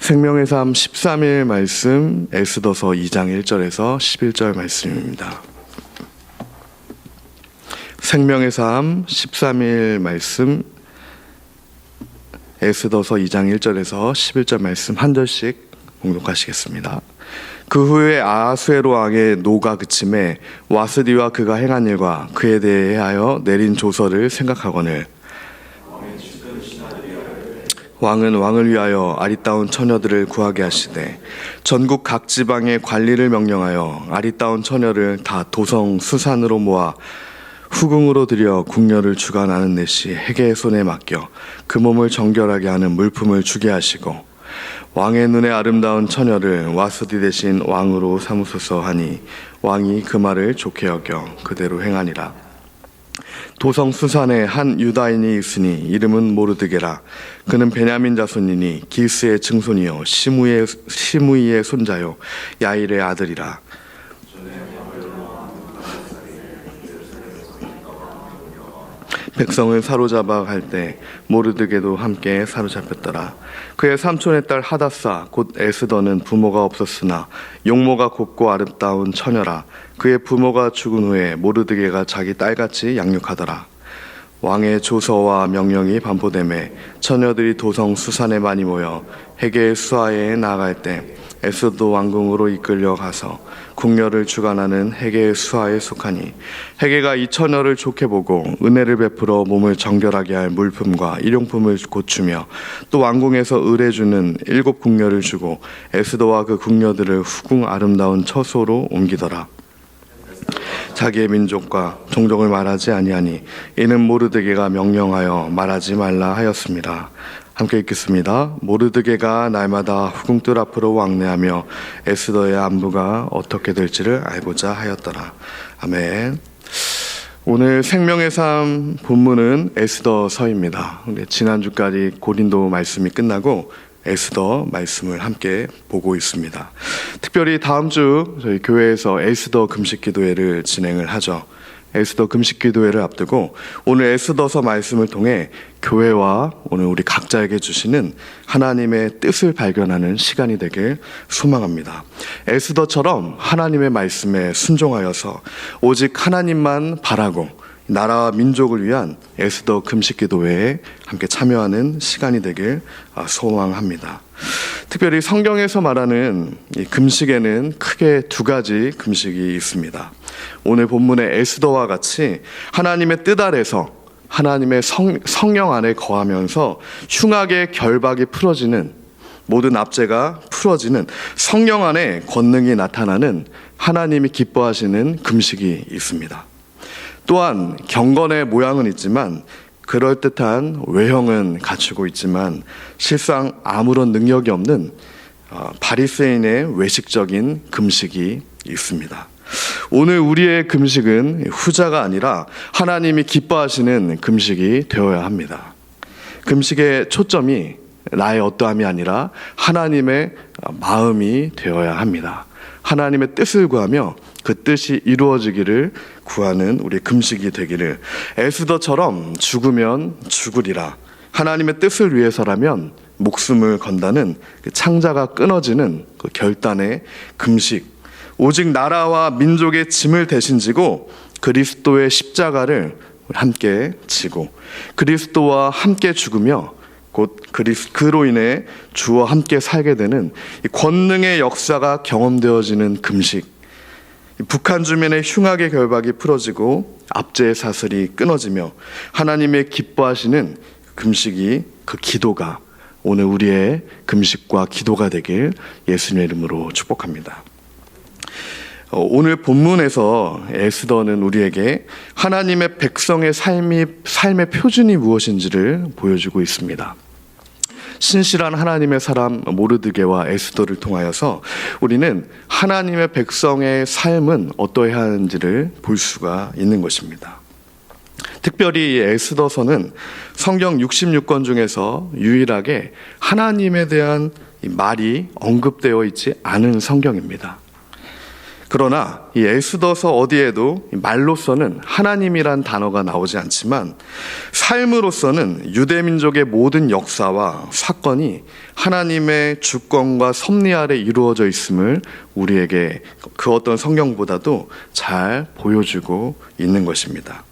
생명의 삶 13일 말씀 에스더서 2장 1절에서 11절 말씀입니다. 생명의 삶 13일 말씀 에스더서 2장 1절에서 11절 말씀 한 절씩 봉독하시겠습니다. 그 후에 아하수에로 왕의 노가 그침에 와스디와 그가 행한 일과 그에 대하여 내린 조서를 생각하거늘 왕은 왕을 위하여 아리따운 처녀들을 구하게 하시되 전국 각 지방의 관리를 명령하여 아리따운 처녀를 다 도성 수산으로 모아 후궁으로 들여 궁녀를 주관하는 내시 해계의 손에 맡겨 그 몸을 정결하게 하는 물품을 주게 하시고 왕의 눈에 아름다운 처녀를 와스디 대신 왕으로 삼으소서 하니 왕이 그 말을 좋게 여겨 그대로 행하니라. 도성 수산에 한 유다인이 있으니 이름은 모르드게라. 그는 베냐민 자손이니 기스의 증손이요 시므이의 손자요 야일의 아들이라. 백성을 사로잡아 갈 때 모르드게도 함께 사로잡혔더라. 그의 삼촌의 딸 하다사 곧 에스더는 부모가 없었으나 용모가 곱고 아름다운 처녀라. 그의 부모가 죽은 후에 모르드게가 자기 딸같이 양육하더라. 왕의 조서와 명령이 반포되매 처녀들이 도성 수산에 많이 모여 해계의 수하에 나아갈 때 에스더 왕궁으로 이끌려 가서 궁녀를 주관하는 해계의 수하에 속하니 해계가 이 처녀를 좋게 보고 은혜를 베풀어 몸을 정결하게 할 물품과 일용품을 고추며 또 왕궁에서 의뢰주는 7 궁녀를 주고 에스더와 그 궁녀들을 후궁 아름다운 처소로 옮기더라. 자기의 민족과 종족을 말하지 아니하니 이는 모르드게가 명령하여 말하지 말라 하였습니다. 함께 읽겠습니다. 모르드게가 날마다 후궁들 앞으로 왕래하며 에스더의 안부가 어떻게 될지를 알고자 하였더라. 아멘. 오늘 생명의 삶 본문은 에스더서입니다. 지난주까지 고린도 말씀이 끝나고 에스더 말씀을 함께 보고 있습니다. 특별히 다음 주 저희 교회에서 에스더 금식 기도회를 진행을 하죠. 에스더 금식 기도회를 앞두고 오늘 에스더서 말씀을 통해 교회와 오늘 우리 각자에게 주시는 하나님의 뜻을 발견하는 시간이 되길 소망합니다. 에스더처럼 하나님의 말씀에 순종하여서 오직 하나님만 바라고 나라와 민족을 위한 에스더 금식 기도회에 함께 참여하는 시간이 되길 소망합니다. 특별히 성경에서 말하는 이 금식에는 크게 2가지 금식이 있습니다. 오늘 본문의 에스더와 같이 하나님의 뜻 아래서 하나님의 성령 안에 거하면서 흉악의 결박이 풀어지는 모든 압제가 풀어지는 성령 안에 권능이 나타나는 하나님이 기뻐하시는 금식이 있습니다. 또한 경건의 모양은 있지만 그럴듯한 외형은 갖추고 있지만 실상 아무런 능력이 없는 바리새인의 외식적인 금식이 있습니다. 오늘 우리의 금식은 후자가 아니라 하나님이 기뻐하시는 금식이 되어야 합니다. 금식의 초점이 나의 어떠함이 아니라 하나님의 마음이 되어야 합니다. 하나님의 뜻을 구하며 그 뜻이 이루어지기를 구하는 우리 금식이 되기를, 에스더처럼 죽으면 죽으리라, 하나님의 뜻을 위해서라면 목숨을 건다는 그 창자가 끊어지는 그 결단의 금식, 오직 나라와 민족의 짐을 대신 지고 그리스도의 십자가를 함께 지고 그리스도와 함께 죽으며 곧 그로 인해 주와 함께 살게 되는 이 권능의 역사가 경험되어지는 금식, 북한 주민의 흉악의 결박이 풀어지고 압제의 사슬이 끊어지며 하나님의 기뻐하시는 금식이, 그 기도가 오늘 우리의 금식과 기도가 되길 예수님의 이름으로 축복합니다. 오늘 본문에서 에스더는 우리에게 하나님의 백성의 삶의 표준이 무엇인지를 보여주고 있습니다. 신실한 하나님의 사람 모르드게와 에스더를 통하여서 우리는 하나님의 백성의 삶은 어떠해야 하는지를 볼 수가 있는 것입니다. 특별히 에스더서는 성경 66권 중에서 유일하게 하나님에 대한 말이 언급되어 있지 않은 성경입니다. 그러나 이 에스더서 어디에도 말로서는 하나님이란 단어가 나오지 않지만 삶으로서는 유대민족의 모든 역사와 사건이 하나님의 주권과 섭리 아래 이루어져 있음을 우리에게 그 어떤 성경보다도 잘 보여주고 있는 것입니다.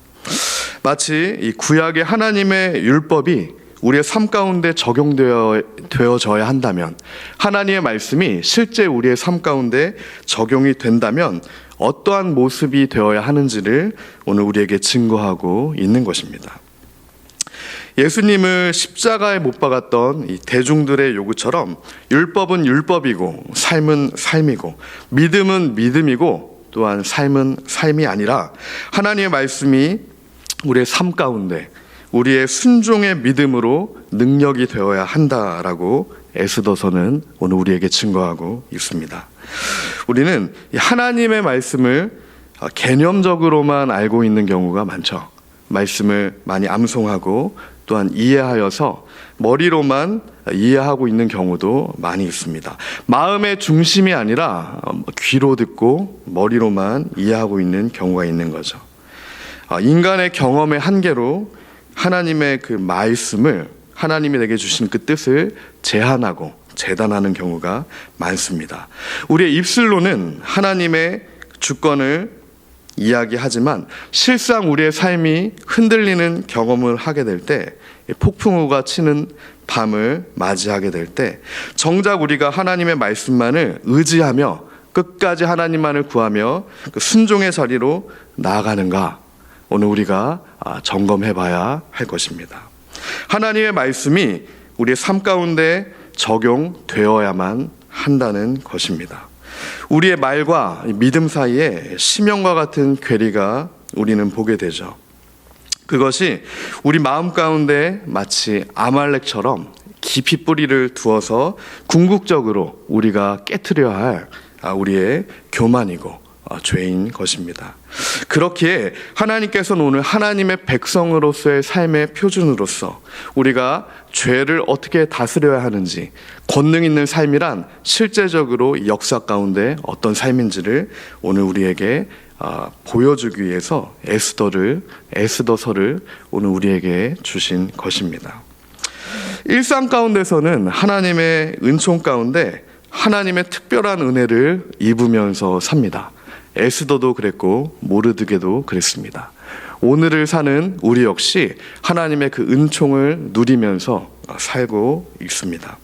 마치 이 구약의 하나님의 율법이 우리의 삶 가운데 적용되어져야 한다면, 하나님의 말씀이 실제 우리의 삶 가운데 적용이 된다면 어떠한 모습이 되어야 하는지를 오늘 우리에게 증거하고 있는 것입니다. 예수님을 십자가에 못 박았던 이 대중들의 요구처럼 율법은 율법이고 삶은 삶이고 믿음은 믿음이고 또한 삶은 삶이 아니라 하나님의 말씀이 우리의 삶 가운데 우리의 순종의 믿음으로 능력이 되어야 한다라고 에스더서는 오늘 우리에게 증거하고 있습니다. 우리는 하나님의 말씀을 개념적으로만 알고 있는 경우가 많죠. 말씀을 많이 암송하고 또한 이해하여서 머리로만 이해하고 있는 경우도 많이 있습니다. 마음의 중심이 아니라 귀로 듣고 머리로만 이해하고 있는 경우가 있는 거죠. 인간의 경험의 한계로 하나님의 그 말씀을, 하나님이 내게 주신 그 뜻을 제한하고 재단하는 경우가 많습니다. 우리의 입술로는 하나님의 주권을 이야기하지만 실상 우리의 삶이 흔들리는 경험을 하게 될 때, 폭풍우가 치는 밤을 맞이하게 될 때 정작 우리가 하나님의 말씀만을 의지하며 끝까지 하나님만을 구하며 그 순종의 자리로 나아가는가, 오늘 우리가 점검해 봐야 할 것입니다. 하나님의 말씀이 우리의 삶 가운데 적용되어야만 한다는 것입니다. 우리의 말과 믿음 사이에 심연과 같은 괴리가 우리는 보게 되죠. 그것이 우리 마음 가운데 마치 아말렉처럼 깊이 뿌리를 두어서 궁극적으로 우리가 깨트려야 할 우리의 교만이고 죄인 것입니다. 그렇기에 하나님께서는 오늘 하나님의 백성으로서의 삶의 표준으로서 우리가 죄를 어떻게 다스려야 하는지, 권능 있는 삶이란 실제적으로 역사 가운데 어떤 삶인지를 오늘 우리에게 보여주기 위해서 에스더서를 오늘 우리에게 주신 것입니다. 일상 가운데서는 하나님의 은총 가운데 하나님의 특별한 은혜를 입으면서 삽니다. 에스더도 그랬고 모르드게도 그랬습니다. 오늘을 사는 우리 역시 하나님의 그 은총을 누리면서 살고 있습니다.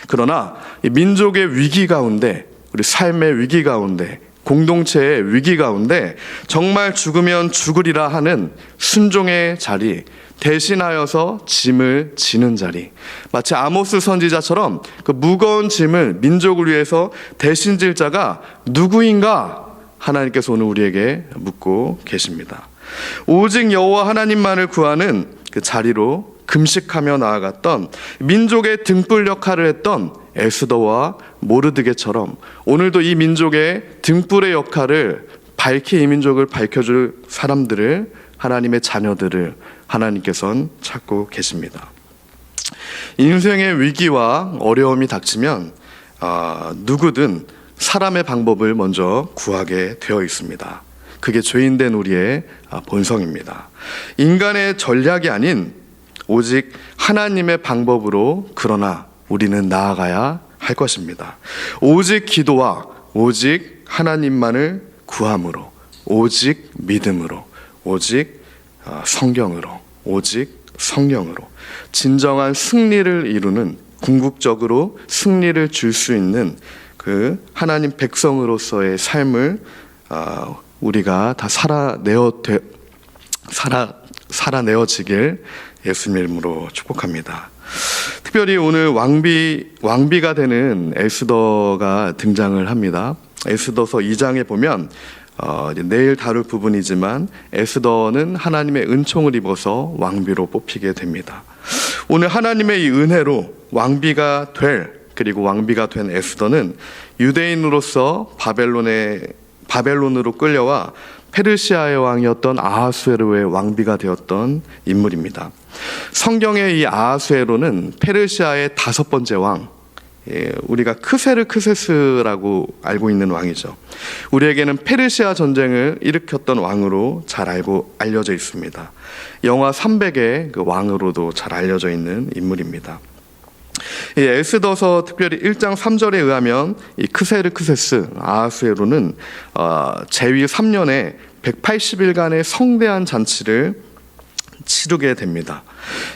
그러나 민족의 위기 가운데, 우리 삶의 위기 가운데, 공동체의 위기 가운데 정말 죽으면 죽으리라 하는 순종의 자리, 대신하여서 짐을 지는 자리, 마치 아모스 선지자처럼 그 무거운 짐을 민족을 위해서 대신 질 자가 누구인가 하나님께서 오늘 우리에게 묻고 계십니다. 오직 여호와 하나님만을 구하는 그 자리로 금식하며 나아갔던, 민족의 등불 역할을 했던 에스더와 모르드게처럼 오늘도 이 민족의 등불의 역할을 밝히 이 민족을 밝혀줄 사람들을, 하나님의 자녀들을 하나님께서는 찾고 계십니다. 인생의 위기와 어려움이 닥치면 누구든 사람의 방법을 먼저 구하게 되어 있습니다. 그게 죄인된 우리의 본성입니다. 인간의 전략이 아닌 오직 하나님의 방법으로, 그러나 우리는 나아가야 할 것입니다. 오직 기도와 오직 하나님만을 구함으로, 오직 믿음으로, 오직 성경으로, 오직 성령으로 진정한 승리를 이루는, 궁극적으로 승리를 줄 수 있는 그 하나님 백성으로서의 삶을 우리가 다 살아내어지길 예수님 이름으로 축복합니다. 특별히 오늘 왕비가 되는 에스더가 등장을 합니다. 에스더서 2장에 보면 내일 다룰 부분이지만 에스더는 하나님의 은총을 입어서 왕비로 뽑히게 됩니다. 오늘 하나님의 이 은혜로 왕비가 된 에스더는 유대인으로서 바벨론으로 끌려와 페르시아의 왕이었던 아하수에로의 왕비가 되었던 인물입니다. 성경의 이 아하수에로는 페르시아의 5번째 왕, 우리가 크세르크세스라고 알고 있는 왕이죠. 우리에게는 페르시아 전쟁을 일으켰던 왕으로 잘 알려져 있습니다. 영화 300의 그 왕으로도 잘 알려져 있는 인물입니다. 이 에스더서 특별히 1장 3절에 의하면 이 크세르크세스 아하수에로는 재위 3년에 180일간의 성대한 잔치를 치르게 됩니다.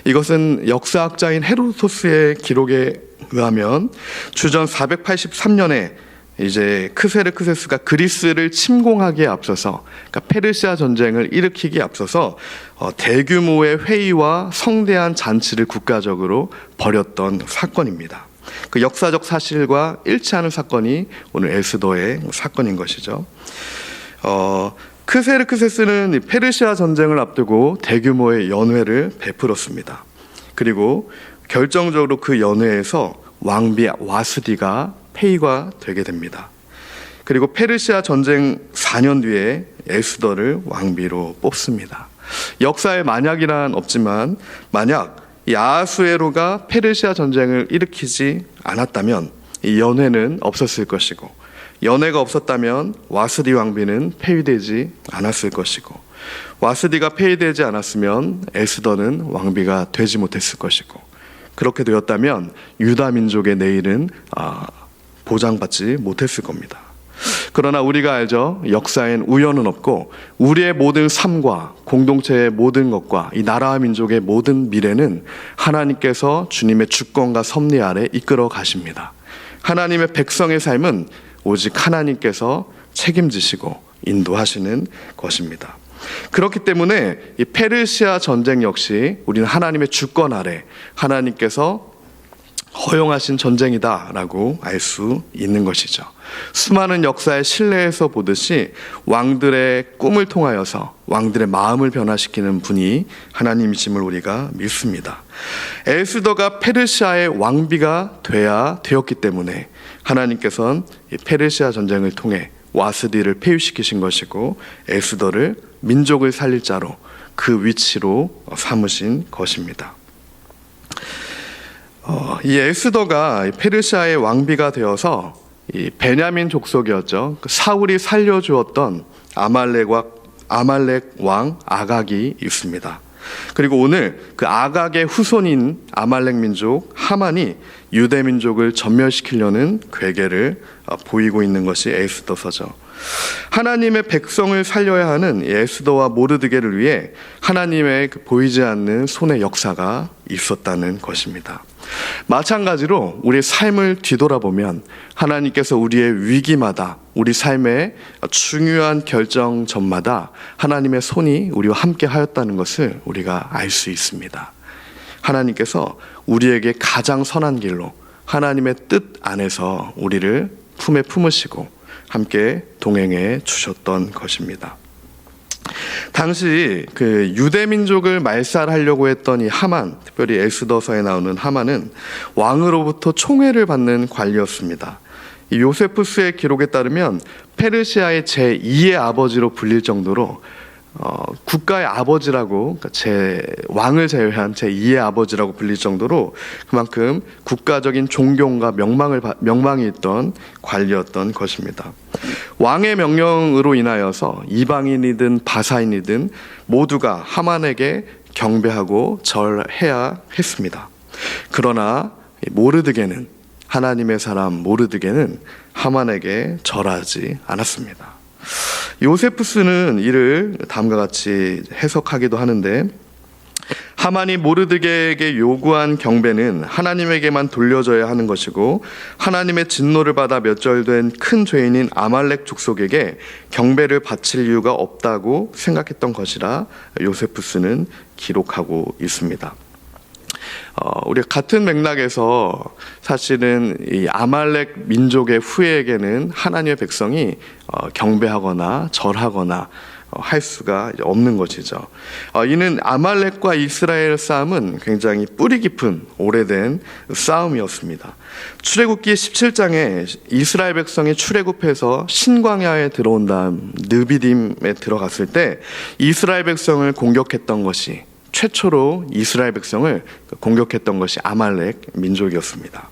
이것은 역사학자인 헤로도토스의 기록에 의하면 주전 483년에 이제 크세르크세스가 그리스를 침공하기에 앞서서, 그러니까 페르시아 전쟁을 일으키기에 앞서서 대규모의 회의와 성대한 잔치를 국가적으로 벌였던 사건입니다. 그 역사적 사실과 일치하는 사건이 오늘 에스더의 사건인 것이죠. 크세르크세스는 페르시아 전쟁을 앞두고 대규모의 연회를 베풀었습니다. 그리고 결정적으로 그 연회에서 왕비 와스디가 폐위가 되게 됩니다. 그리고 페르시아 전쟁 4년 뒤에 에스더를 왕비로 뽑습니다. 역사에 만약이란 없지만 만약 이 아하수에로가 페르시아 전쟁을 일으키지 않았다면 이 연회는 없었을 것이고, 연회가 없었다면 와스디 왕비는 폐위되지 않았을 것이고, 와스디가 폐위되지 않았으면 에스더는 왕비가 되지 못했을 것이고, 그렇게 되었다면 유다 민족의 내일은 보장받지 못했을 겁니다. 그러나 우리가 알죠. 역사엔 우연은 없고 우리의 모든 삶과 공동체의 모든 것과 이 나라와 민족의 모든 미래는 하나님께서 주님의 주권과 섭리 아래 이끌어 가십니다. 하나님의 백성의 삶은 오직 하나님께서 책임지시고 인도하시는 것입니다. 그렇기 때문에 이 페르시아 전쟁 역시 우리는 하나님의 주권 아래 하나님께서 허용하신 전쟁이다라고 알 수 있는 것이죠. 수많은 역사의 신뢰에서 보듯이 왕들의 꿈을 통하여서 왕들의 마음을 변화시키는 분이 하나님이심을 우리가 믿습니다. 에스더가 페르시아의 왕비가 돼야 되었기 때문에 하나님께서는 페르시아 전쟁을 통해 와스디를 폐위시키신 것이고 에스더를 민족을 살릴 자로 그 위치로 삼으신 것입니다. 이 에스더가 페르시아의 왕비가 되어서 이 베냐민 족속이었죠. 사울이 살려주었던 아말렉 왕 아각이 있습니다. 그리고 오늘 그 아각의 후손인 아말렉 민족 하만이 유대 민족을 전멸시키려는 괴계를 보이고 있는 것이 에스더서죠. 하나님의 백성을 살려야 하는 에스더와 모르드게를 위해 하나님의 보이지 않는 손의 역사가 있었다는 것입니다. 마찬가지로 우리의 삶을 뒤돌아보면 하나님께서 우리의 위기마다, 우리 삶의 중요한 결정점마다 하나님의 손이 우리와 함께 하였다는 것을 우리가 알 수 있습니다. 하나님께서 우리에게 가장 선한 길로 하나님의 뜻 안에서 우리를 품에 품으시고 함께 동행해 주셨던 것입니다. 당시 그 유대 민족을 말살하려고 했던 이 하만, 특별히 에스더서에 나오는 하만은 왕으로부터 총애를 받는 관리였습니다. 이 요세푸스의 기록에 따르면 페르시아의 제2의 아버지로 불릴 정도로 국가의 아버지라고, 그러니까 왕을 제외한 제2의 아버지라고 불릴 정도로 그만큼 국가적인 존경과 명망이 있던 관리였던 것입니다. 왕의 명령으로 인하여서 이방인이든 바사인이든 모두가 하만에게 경배하고 절해야 했습니다. 그러나 모르드게는, 하나님의 사람 모르드게는 하만에게 절하지 않았습니다. 요세푸스는 이를 다음과 같이 해석하기도 하는데, 하만이 모르드게에게 요구한 경배는 하나님에게만 돌려져야 하는 것이고 하나님의 진노를 받아 멸절된 큰 죄인인 아말렉 족속에게 경배를 바칠 이유가 없다고 생각했던 것이라 요세푸스는 기록하고 있습니다. 우리가 같은 맥락에서 사실은 이 아말렉 민족의 후예에게는 하나님의 백성이 경배하거나 절하거나 할 수가 없는 것이죠. 이는 아말렉과 이스라엘 싸움은 굉장히 뿌리 깊은 오래된 싸움이었습니다. 출애굽기 17장에 이스라엘 백성이 출애굽해서 신광야에 들어온 다음 느비딤에 들어갔을 때 이스라엘 백성을 공격했던 것이, 최초로 이스라엘 백성을 공격했던 것이 아말렉 민족이었습니다.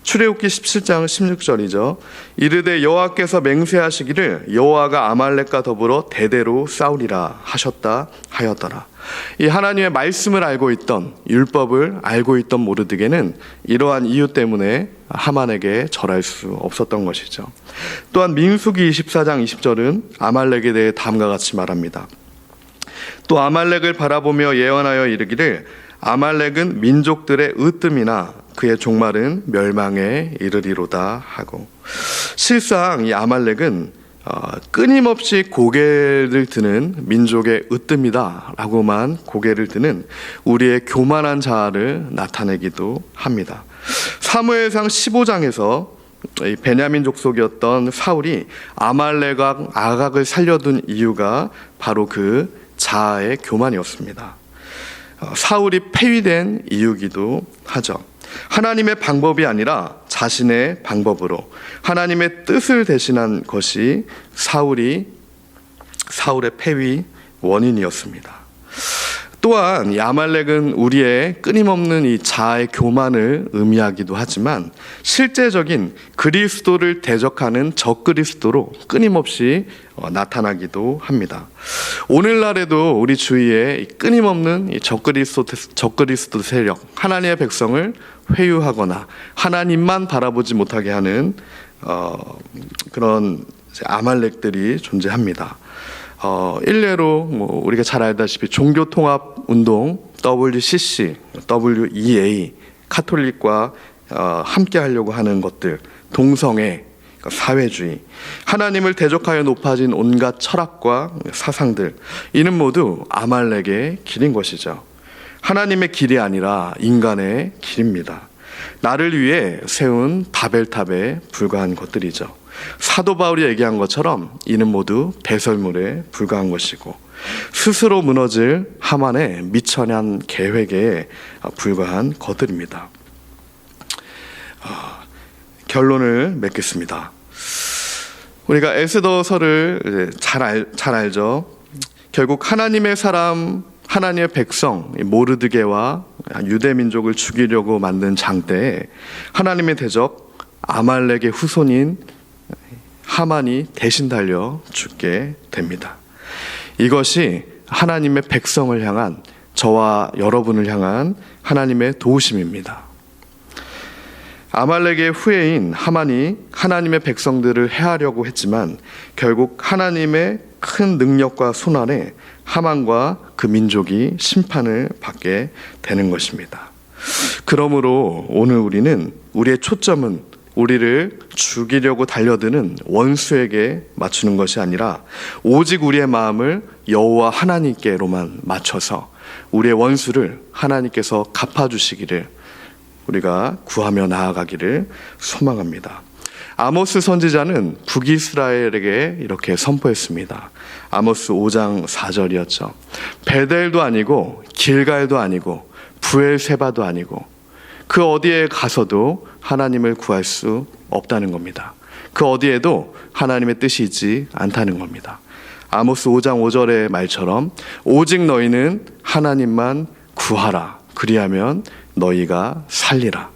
출애굽기 17장 16절이죠. 이르되 여호와께서 맹세하시기를 여호와가 아말렉과 더불어 대대로 싸우리라 하셨다 하였더라. 이 하나님의 말씀을 알고 있던, 율법을 알고 있던 모르드게는 이러한 이유 때문에 하만에게 절할 수 없었던 것이죠. 또한 민수기 24장 20절은 아말렉에 대해 다음과 같이 말합니다. 또 아말렉을 바라보며 예언하여 이르기를 아말렉은 민족들의 으뜸이나 그의 종말은 멸망에 이르리로다 하고, 실상 이 아말렉은 끊임없이 고개를 드는 민족의 으뜸이다 라고만 고개를 드는 우리의 교만한 자아를 나타내기도 합니다. 사무엘상 15장에서 베냐민 족속이었던 사울이 아말렉 아각을 살려둔 이유가 바로 그 자아의 교만이었습니다. 사울이 폐위된 이유기도 하죠. 하나님의 방법이 아니라 자신의 방법으로 하나님의 뜻을 대신한 것이 사울의 폐위 원인이었습니다. 또한 이 아말렉은 우리의 끊임없는 이 자아의 교만을 의미하기도 하지만 실제적인 그리스도를 대적하는 적그리스도로 끊임없이 나타나기도 합니다. 오늘날에도 우리 주위에 끊임없는 이 적그리스도 세력, 하나님의 백성을 회유하거나 하나님만 바라보지 못하게 하는 그런 아말렉들이 존재합니다. 일례로 우리가 잘 알다시피 종교통합운동 WCC, WEA, 카톨릭과 함께 하려고 하는 것들, 동성애, 사회주의, 하나님을 대적하여 높아진 온갖 철학과 사상들, 이는 모두 아말렉의 길인 것이죠. 하나님의 길이 아니라 인간의 길입니다. 나를 위해 세운 바벨탑에 불과한 것들이죠. 사도 바울이 얘기한 것처럼 이는 모두 배설물에 불과한 것이고 스스로 무너질 하만의 미천한 계획에 불과한 것들입니다. 결론을 맺겠습니다. 우리가 에스더서를 잘 알죠. 결국 하나님의 사람, 하나님의 백성 모르드게와 유대 민족을 죽이려고 만든 장대에 하나님의 대적 아말렉의 후손인 하만이 대신 달려 죽게 됩니다. 이것이 하나님의 백성을 향한, 저와 여러분을 향한 하나님의 도우심입니다. 아말렉의 후예인 하만이 하나님의 백성들을 해하려고 했지만 결국 하나님의 큰 능력과 손안에 하만과 그 민족이 심판을 받게 되는 것입니다. 그러므로 오늘 우리의 초점은 우리를 죽이려고 달려드는 원수에게 맞추는 것이 아니라 오직 우리의 마음을 여호와 하나님께로만 맞춰서 우리의 원수를 하나님께서 갚아주시기를 우리가 구하며 나아가기를 소망합니다. 아모스 선지자는 북이스라엘에게 이렇게 선포했습니다. 아모스 5장 4절이었죠. 베델도 아니고 길갈도 아니고 부엘세바도 아니고 그 어디에 가서도 하나님을 구할 수 없다는 겁니다. 그 어디에도 하나님의 뜻이 있지 않다는 겁니다. 아모스 5장 5절의 말처럼 오직 너희는 하나님만 구하라. 그리하면 너희가 살리라.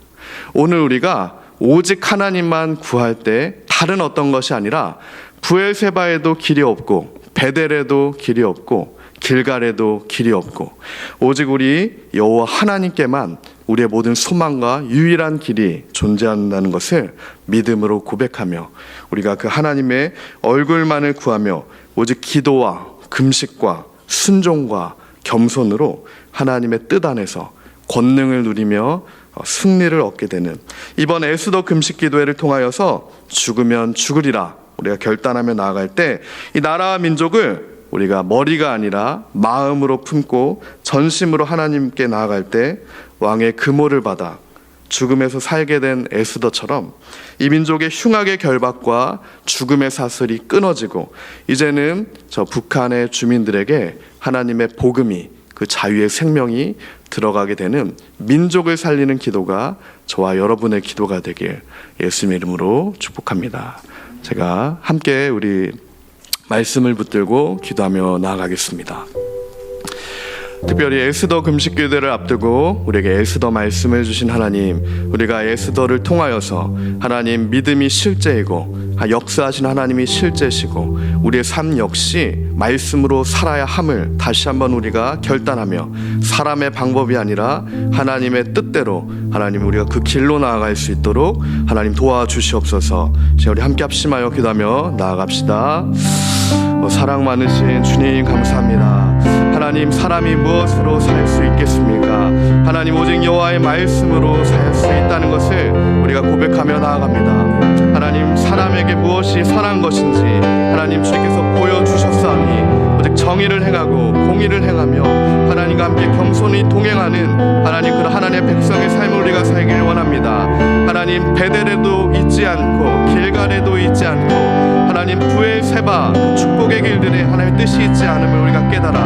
오늘 우리가 오직 하나님만 구할 때 다른 어떤 것이 아니라 부엘세바에도 길이 없고 베델에도 길이 없고 길갈에도 길이 없고 오직 우리 여호와 하나님께만 우리의 모든 소망과 유일한 길이 존재한다는 것을 믿음으로 고백하며 우리가 그 하나님의 얼굴만을 구하며 오직 기도와 금식과 순종과 겸손으로 하나님의 뜻 안에서 권능을 누리며 승리를 얻게 되는 이번 에스더 금식 기도회를 통하여서 죽으면 죽으리라 우리가 결단하며 나아갈 때 이 나라와 민족을 우리가 머리가 아니라 마음으로 품고 전심으로 하나님께 나아갈 때 왕의 금호를 받아 죽음에서 살게 된 에스더처럼 이 민족의 흉악의 결박과 죽음의 사슬이 끊어지고 이제는 저 북한의 주민들에게 하나님의 복음이 그 자유의 생명이 들어가게 되는 민족을 살리는 기도가 저와 여러분의 기도가 되길 예수님의 이름으로 축복합니다. 제가 함께 우리 말씀을 붙들고 기도하며 나아가겠습니다. 특별히 에스더 금식교대를 앞두고 우리에게 에스더 말씀을 주신 하나님, 우리가 에스더를 통하여서 하나님 믿음이 실제이고 역사하신 하나님이 실제시고 우리의 삶 역시 말씀으로 살아야 함을 다시 한번 우리가 결단하며 사람의 방법이 아니라 하나님의 뜻대로 하나님 우리가 그 길로 나아갈 수 있도록 하나님 도와주시옵소서. 이제 우리 함께 합심하여 기도하며 나아갑시다. 사랑 많으신 주님 감사합니다. 하나님, 사람이 무엇으로 살 수 있겠습니까? 하나님, 오직 여호와의 말씀으로 살 수 있다는 것을 우리가 고백하며 나아갑니다. 하나님, 사람에게 무엇이 선한 것인지 하나님 주께서 보여주셨사오니 오직 정의를 행하고 공의를 행하며 하나님과 함께 겸손히 동행하는 하나님, 그런 하나님의 백성의 삶을 우리가 살길 원합니다. 하나님, 베델에도 있지 않고 길갈에도 있지 않고 하나님 부엘세바 그 축복의 길들에 하나님의 뜻이 있지 않음을 우리가 깨달아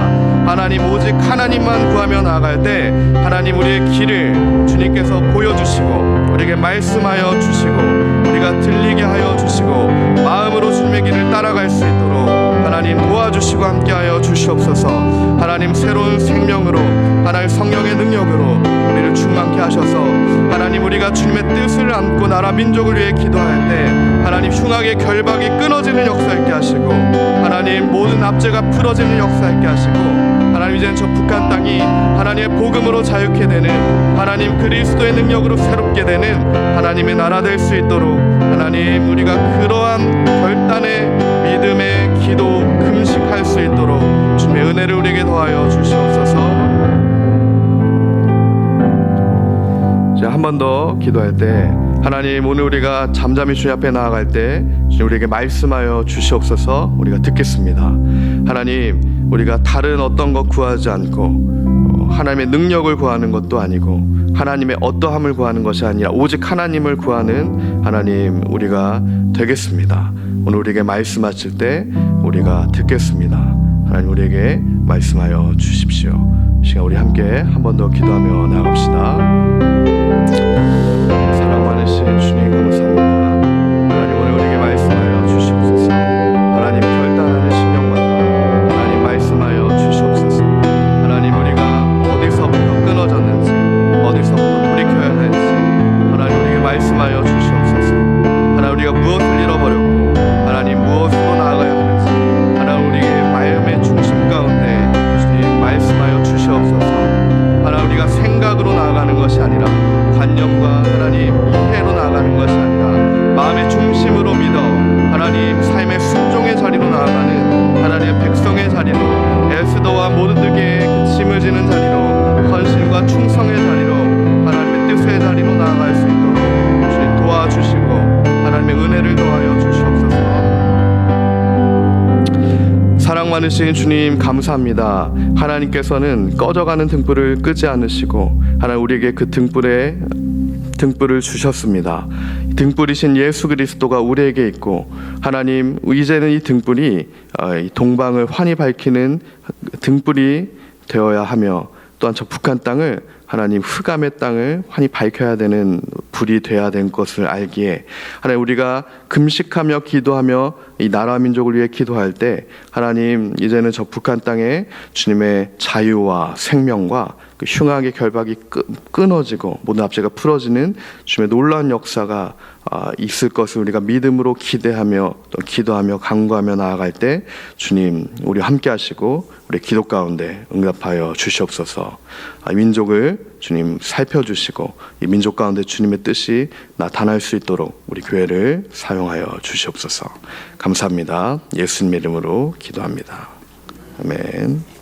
하나님 오직 하나님만 구하며 나아갈 때 하나님 우리의 길을 주님께서 보여주시고 우리에게 말씀하여 주시고 우리가 들리게 하여 주시고 마음으로 주님의 길을 따라갈 수 있도록 하나님 도와주시고 함께하여 주시옵소서. 하나님, 새로운 생명으로 하나님 성령의 능력으로 우리를 충만케 하셔서 하나님 우리가 주님의 뜻을 안고 나라 민족을 위해 기도할 때 하나님 흉악의 결박이 끊어지는 역사 있게 하시고 하나님 모든 압제가 풀어지는 역사 있게 하시고 하나님 이제는 저 북한 땅이 하나님의 복음으로 자유케 되는 하나님 그리스도의 능력으로 새롭게 되는 하나님의 나라 될 수 있도록 하나님 우리가 그러한 결단의 믿음의 기도 금식할 수 있도록 주님의 은혜를 우리에게 더하여 주시옵소서. 한 번 더 기도할 때 하나님, 오늘 우리가 잠잠히 주님 앞에 나아갈 때 주님 우리에게 말씀하여 주시옵소서. 우리가 듣겠습니다. 하나님, 우리가 다른 어떤 것 구하지 않고 하나님의 능력을 구하는 것도 아니고 하나님의 어떠함을 구하는 것이 아니라 오직 하나님을 구하는 하나님 우리가 되겠습니다. 오늘 우리에게 말씀하실 때 우리가 듣겠습니다. 하나님, 우리에게 말씀하여 주십시오. 이 시간 우리 함께 한 번 더 기도하며 나갑시다. 사랑 많으신 주님 감사합니다. 하나님, 오늘 우리에게 말씀하여 주시옵소서. 하나님, 결단하는 심령마다 하나님 말씀하여 주시옵소서. 하나님, 우리가 어디서부터 끊어졌는지 어디서부터 돌이켜야 할지 하나님 우리에게 말씀하여 주시옵소서. 하나님, 우리가 무엇을 잃어버렸고 하나님 무엇으로 나아가야 하는지 하나님 우리의 마음의 중심 가운데 주님 말씀하여 주시옵소서. 하나님, 우리가 생각으로 나아가는 것이 아니라 관념과 하나님 이해로 나아가는 것이 아니라 마음의 중심으로 믿어 하나님 삶의 순종의 자리로 나아가는 하나님의 백성의 자리로 에스더와 모든들에게 그 짐을 지는 자리로 헌신과 충성의 자리로 하나님의 뜻의 자리로 나아갈 수 있도록 주님 도와주시고 하나님의 은혜를 더하여 주시옵소서. 사랑 많으신 주님 감사합니다. 하나님께서는 꺼져가는 등불을 끄지 않으시고 하나님 우리에게 그 등불을 주셨습니다. 등불이신 예수 그리스도가 우리에게 있고 하나님 이제는 이 등불이 이 동방을 환히 밝히는 등불이 되어야 하며 또한 저 북한 땅을 하나님 흑암의 땅을 환히 밝혀야 되는 불이 되어야 된 것을 알기에 하나님 우리가 금식하며 기도하며 이 나라 민족을 위해 기도할 때 하나님 이제는 저 북한 땅에 주님의 자유와 생명과 그 흉악의 결박이 끊어지고 모든 압제가 풀어지는 주님의 놀라운 역사가 있을 것을 우리가 믿음으로 기대하며 또 기도하며 간구하며 나아갈 때 주님 우리 함께 하시고 우리 기도 가운데 응답하여 주시옵소서. 민족을 주님 살펴주시고 이 민족 가운데 주님의 뜻이 나타날 수 있도록 우리 교회를 사용하여 주시옵소서. 감사합니다. 예수님 이름으로 기도합니다. 아멘.